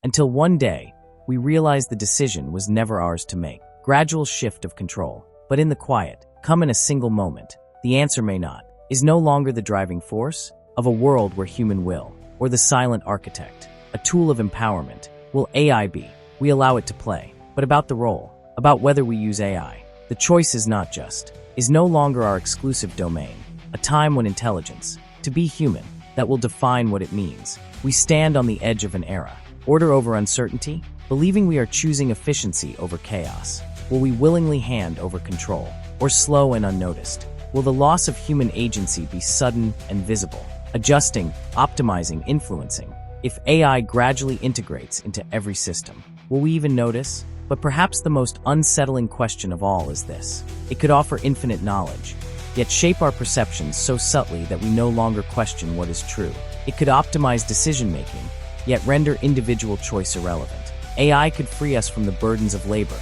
until one day, we realized the decision was never ours to make. Gradual shift of control, but in the quiet, come in a single moment. The answer may not, is no longer the driving force of a world where human will, or the silent architect, a tool of empowerment. Will AI be? We allow it to play. But about the role, about whether we use AI, the choice is not just, is no longer our exclusive domain, a time when intelligence, to be human, that will define what it means. We stand on the edge of an era, order over uncertainty, believing we are choosing efficiency over chaos. Will we willingly hand over control, or slow and unnoticed? Will the loss of human agency be sudden and visible, adjusting, optimizing, influencing? If AI gradually integrates into every system, will we even notice? But perhaps the most unsettling question of all is this. It could offer infinite knowledge, yet shape our perceptions so subtly that we no longer question what is true. It could optimize decision-making, yet render individual choice irrelevant. AI could free us from the burdens of labor,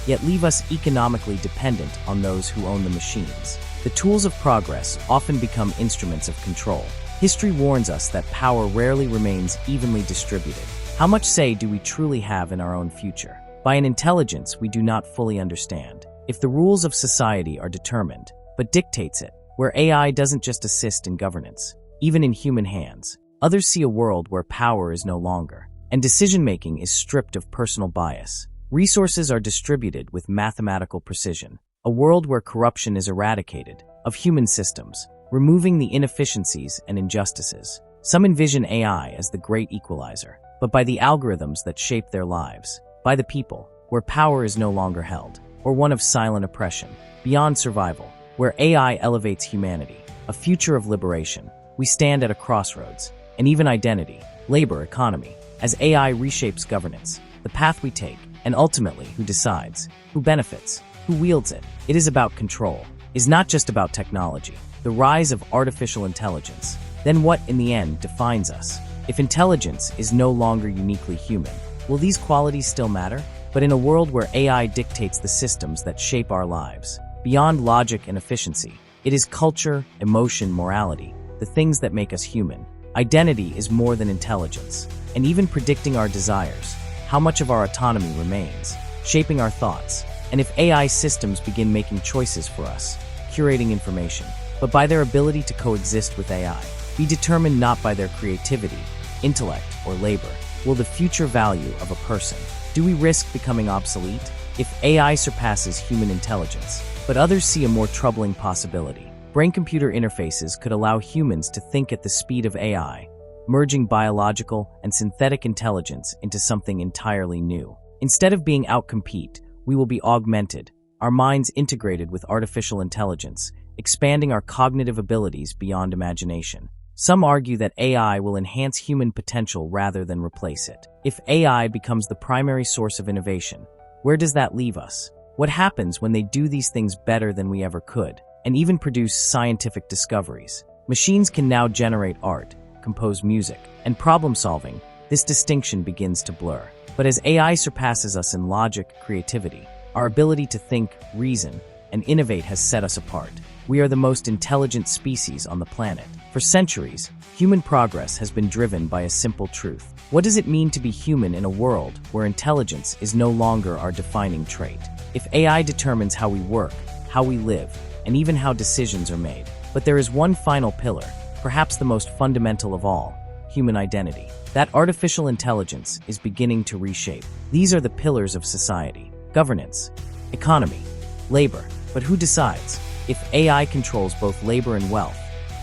yet leave us economically dependent on those who own the machines. The tools of progress often become instruments of control. History warns us that power rarely remains evenly distributed. How much say do we truly have in our own future? By an intelligence we do not fully understand. If the rules of society are determined, but dictates it, where AI doesn't just assist in governance, even in human hands, others see a world where power is no longer, and decision-making is stripped of personal bias. Resources are distributed with mathematical precision, a world where corruption is eradicated, of human systems, removing the inefficiencies and injustices. Some envision AI as the great equalizer, but by the algorithms that shape their lives, by the people, where power is no longer held, or one of silent oppression, beyond survival, where AI elevates humanity, a future of liberation. We stand at a crossroads, and even identity, labor, economy, as AI reshapes governance, the path we take, and ultimately who decides, who benefits, who wields it. It is about control, is not just about technology, the rise of artificial intelligence. Then what, in the end, defines us? If intelligence is no longer uniquely human, will these qualities still matter? But in a world where AI dictates the systems that shape our lives, beyond logic and efficiency, it is culture, emotion, morality, the things that make us human. Identity is more than intelligence, and even predicting our desires, how much of our autonomy remains, shaping our thoughts. And if AI systems begin making choices for us, curating information, but by their ability to coexist with AI, be determined not by their creativity, intellect, or labor, will the future value of a person? Do we risk becoming obsolete? If AI surpasses human intelligence, but others see a more troubling possibility. Brain-computer interfaces could allow humans to think at the speed of AI, merging biological and synthetic intelligence into something entirely new. Instead of being outcompete, we will be augmented, our minds integrated with artificial intelligence, expanding our cognitive abilities beyond imagination. Some argue that AI will enhance human potential rather than replace it. If AI becomes the primary source of innovation, where does that leave us? What happens when they do these things better than we ever could, and even produce scientific discoveries? Machines can now generate art, compose music, and problem-solving. This distinction begins to blur. But as AI surpasses us in logic, creativity, our ability to think, reason, and innovate has set us apart. We are the most intelligent species on the planet. For centuries, human progress has been driven by a simple truth. What does it mean to be human in a world where intelligence is no longer our defining trait? If AI determines how we work, how we live, and even how decisions are made. But there is one final pillar, perhaps the most fundamental of all, human identity. That artificial intelligence is beginning to reshape. These are the pillars of society: governance, economy, labor. But who decides? If AI controls both labor and wealth,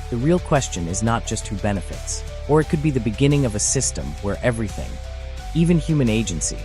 the real question is not just who benefits, or it could be the beginning of a system where everything, even human agency,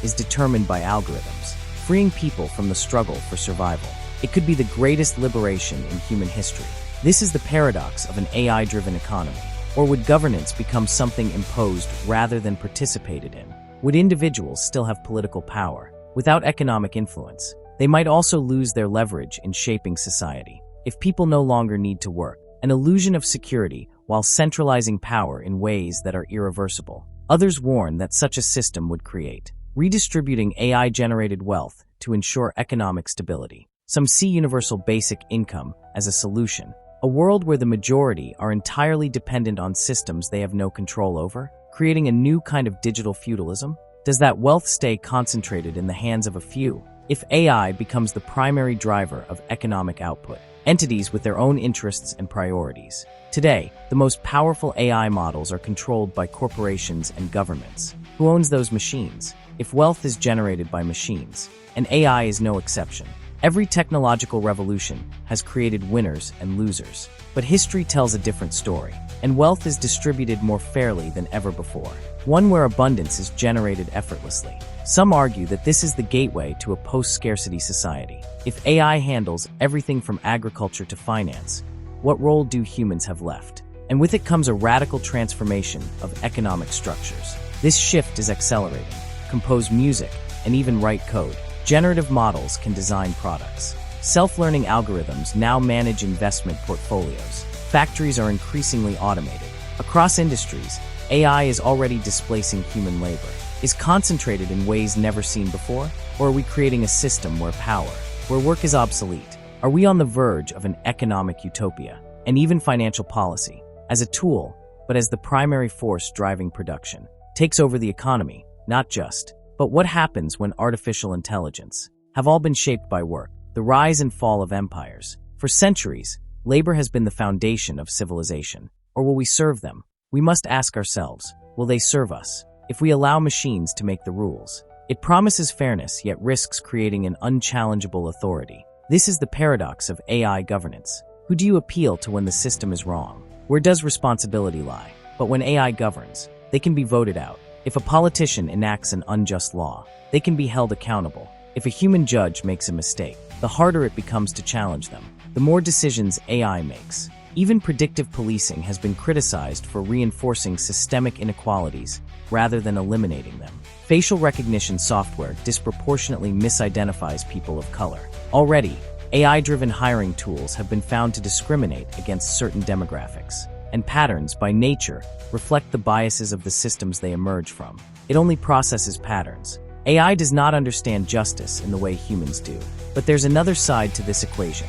is determined by algorithms, freeing people from the struggle for survival. It could be the greatest liberation in human history. This is the paradox of an AI-driven economy. Or would governance become something imposed rather than participated in? Would individuals still have political power? Without economic influence, they might also lose their leverage in shaping society. If people no longer need to work, an illusion of security while centralizing power in ways that are irreversible. Others warn that such a system would create redistributing AI-generated wealth to ensure economic stability. Some see universal basic income as a solution, a world where the majority are entirely dependent on systems they have no control over, creating a new kind of digital feudalism? Does that wealth stay concentrated in the hands of a few? If AI becomes the primary driver of economic output, entities with their own interests and priorities. Today, the most powerful AI models are controlled by corporations and governments. Who owns those machines? If wealth is generated by machines, and AI is no exception. Every technological revolution has created winners and losers. But history tells a different story, and wealth is distributed more fairly than ever before. One where abundance is generated effortlessly. Some argue that this is the gateway to a post-scarcity society. If AI handles everything from agriculture to finance, what role do humans have left? And with it comes a radical transformation of economic structures. This shift is accelerating. Compose music and even write code. Generative models can design products. Self-learning algorithms now manage investment portfolios. Factories are increasingly automated. Across industries, AI is already displacing human labor. Is concentrated in ways never seen before? Or are we creating a system where work is obsolete? Are we on the verge of an economic utopia? And even financial policy, as a tool, but as the primary force driving production, takes over the economy, not just. But what happens when artificial intelligence have all been shaped by work? The rise and fall of empires. For centuries, labor has been the foundation of civilization. Or will we serve them? We must ask ourselves, will they serve us? If we allow machines to make the rules, it promises fairness yet risks creating an unchallengeable authority. This is the paradox of AI governance. Who do you appeal to when the system is wrong? Where does responsibility lie? But when AI governs, they can be voted out. If a politician enacts an unjust law, they can be held accountable. If a human judge makes a mistake, the harder it becomes to challenge them, the more decisions AI makes. Even predictive policing has been criticized for reinforcing systemic inequalities rather than eliminating them. Facial recognition software disproportionately misidentifies people of color. Already, AI-driven hiring tools have been found to discriminate against certain demographics, and patterns, by nature, reflect the biases of the systems they emerge from. It only processes patterns. AI does not understand justice in the way humans do. But there's another side to this equation,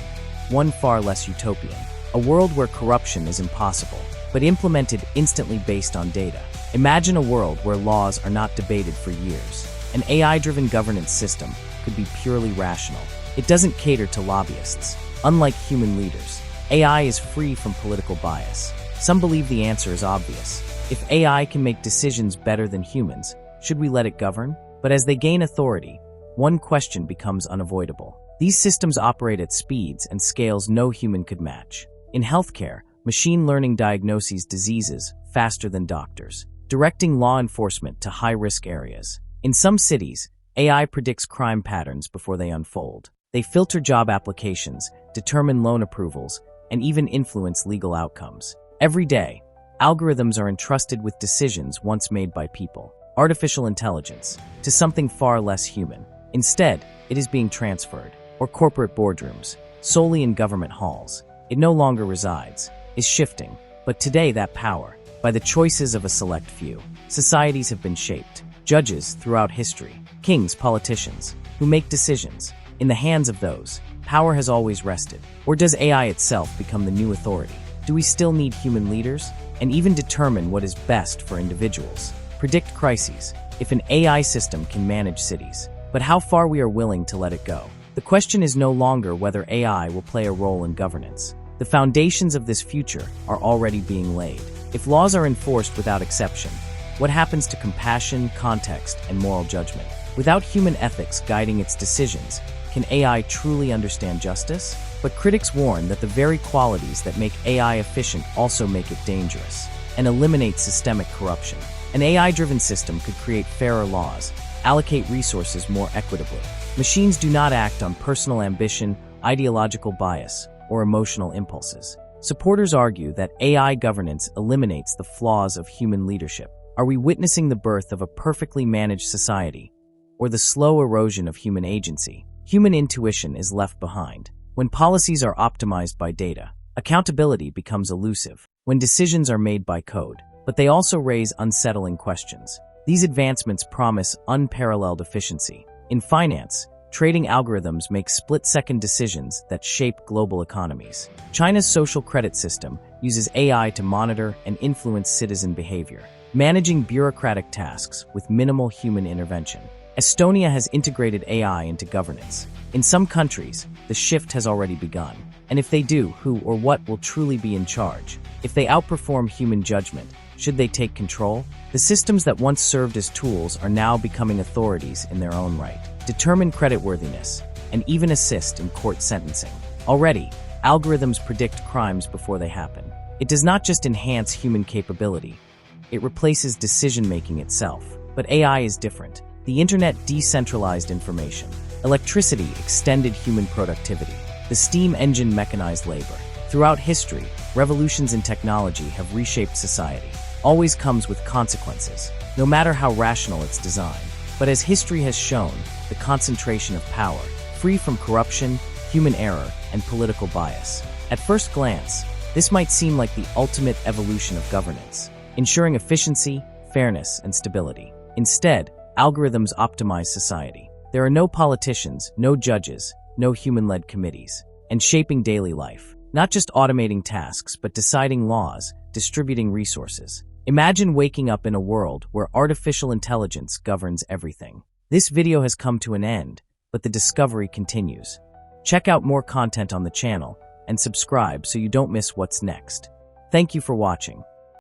one far less utopian. A world where corruption is impossible, but implemented instantly based on data. Imagine a world where laws are not debated for years. An AI-driven governance system could be purely rational. It doesn't cater to lobbyists. Unlike human leaders, AI is free from political bias. Some believe the answer is obvious. If AI can make decisions better than humans, should we let it govern? But as they gain authority, one question becomes unavoidable. These systems operate at speeds and scales no human could match. In healthcare, machine learning diagnoses diseases faster than doctors, directing law enforcement to high-risk areas. In some cities, AI predicts crime patterns before they unfold. They filter job applications, determine loan approvals, and even influence legal outcomes. Every day, algorithms are entrusted with decisions once made by people, artificial intelligence, to something far less human. Instead, it is being transferred, or corporate boardrooms, solely in government halls. It no longer resides, is shifting, but today that power, by the choices of a select few. Societies have been shaped. Judges throughout history, kings, politicians, who make decisions. In the hands of those, power has always rested. Or does AI itself become the new authority? Do we still need human leaders? And even determine what is best for individuals? Predict crises, if an AI system can manage cities. But how far we are willing to let it go? The question is no longer whether AI will play a role in governance. The foundations of this future are already being laid. If laws are enforced without exception, what happens to compassion, context, and moral judgment? Without human ethics guiding its decisions, can AI truly understand justice? But critics warn that the very qualities that make AI efficient also make it dangerous and eliminate systemic corruption. An AI-driven system could create fairer laws, allocate resources more equitably. Machines do not act on personal ambition, ideological bias, or emotional impulses. Supporters argue that AI governance eliminates the flaws of human leadership. Are we witnessing the birth of a perfectly managed society, or the slow erosion of human agency? Human intuition is left behind. When policies are optimized by data, accountability becomes elusive. When decisions are made by code, but they also raise unsettling questions. These advancements promise unparalleled efficiency. In finance, trading algorithms make split-second decisions that shape global economies. China's social credit system uses AI to monitor and influence citizen behavior. managing bureaucratic tasks with minimal human intervention. Estonia has integrated AI into governance. In some countries, the shift has already begun. And if they do, who or what will truly be in charge? If they outperform human judgment, should they take control? The systems that once served as tools are now becoming authorities in their own right, determine creditworthiness, and even assist in court sentencing. Already, algorithms predict crimes before they happen. It does not just enhance human capability, it replaces decision-making itself. But AI is different. The internet decentralized information. Electricity extended human productivity. The steam engine mechanized labor. Throughout history, revolutions in technology have reshaped society. Always comes with consequences, no matter how rational its design. But as history has shown, the concentration of power, free from corruption, human error, and political bias. At first glance, this might seem like the ultimate evolution of governance, ensuring efficiency, fairness, and stability. Instead, algorithms optimize society. There are no politicians, no judges, no human-led committees, and shaping daily life. Not just automating tasks, but deciding laws, distributing resources. Imagine waking up in a world where artificial intelligence governs everything. This video has come to an end, but the discovery continues. Check out more content on the channel and subscribe so you don't miss what's next. Thank you for watching.